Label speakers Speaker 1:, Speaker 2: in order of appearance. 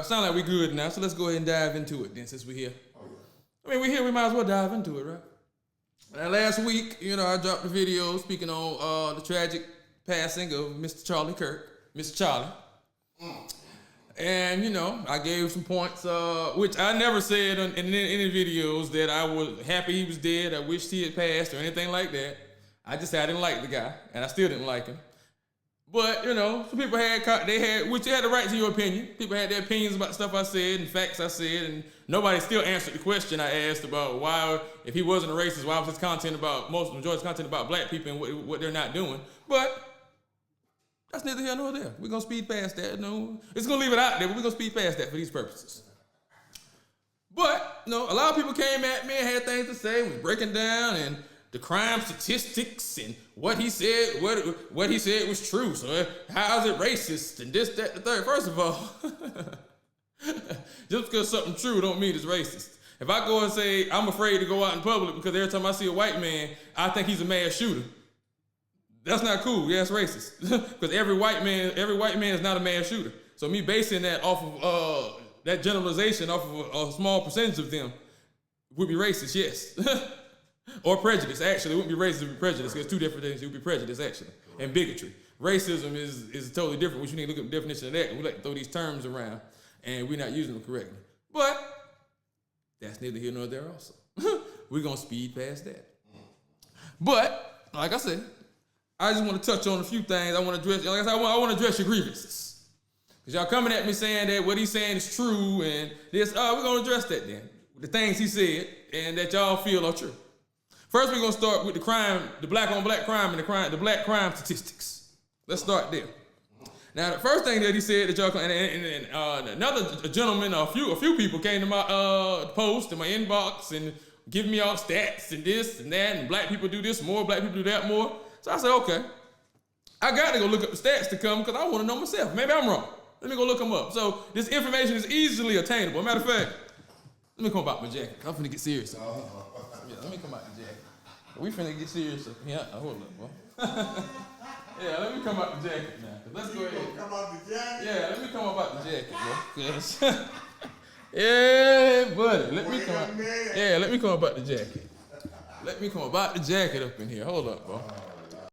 Speaker 1: sound like we good now, so let's go ahead and dive into it then, since we're here. I mean, we're here, we might as well dive into it, right? Last week, I dropped a video speaking on the tragic passing of Mr. Charlie Kirk, Mr. Charlie. And, I gave some points, which I never said in any videos that I was happy he was dead, I wished he had passed or anything like that. I just said I didn't like the guy, and I still didn't like him. But, some people which they had the right to your opinion. People had their opinions about stuff I said and facts I said, and nobody still answered the question I asked about why, if he wasn't a racist, why was his content about, majority of his content about black people and what they're not doing. But that's neither here nor there. We're going to speed past that. No, it's going to leave it out there, but we're going to speed past that for these purposes. But, a lot of people came at me and had things to say, was breaking down and the crime statistics and what he said, what he said was true. So how is it racist and this, that, the third? First of all, just because something's true don't mean it's racist. If I go and say I'm afraid to go out in public because every time I see a white man, I think he's a mass shooter, that's not cool. Yeah, it's racist. Because every white man is not a mass shooter. So me basing that off of that generalization off of a small percentage of them would be racist, yes. Or prejudice, actually. It wouldn't be racist, it would be prejudice, because two different things. It would be prejudice, actually, and bigotry. Racism is totally different. We should need to look at the definition of that. We like to throw these terms around, and we're not using them correctly. But that's neither here nor there also. We're going to speed past that. But, like I said, I just want to touch on a few things. I want to address, like I said, I want to address your grievances. Because y'all coming at me saying that what he's saying is true, and this, we're going to address that then. The things he said, and that y'all feel are true. First, we're gonna start with the crime, the black on black crime and the black crime statistics. Let's start there. Now, the first thing that he said that y'all and another gentleman, a few people came to my post in my inbox and giving me all stats and this and that, and black people do this more, black people do that more. So I said, okay, I got to go look up the stats to come because I want to know myself. Maybe I'm wrong. Let me go look them up. So this information is easily attainable. Matter of fact, let me come out my jacket. I'm finna get serious. Yeah, let me come out the jacket. We finna get serious. Yeah, hold up, bro. Yeah, let me come out the jacket now. Let's go ahead. Come out the jacket? Yeah, let me come up out the jacket, bro. Yes. Yeah, buddy. Let me come out. Yeah, let me come up out the jacket. Let me come up out the jacket up in here. Hold up, bro.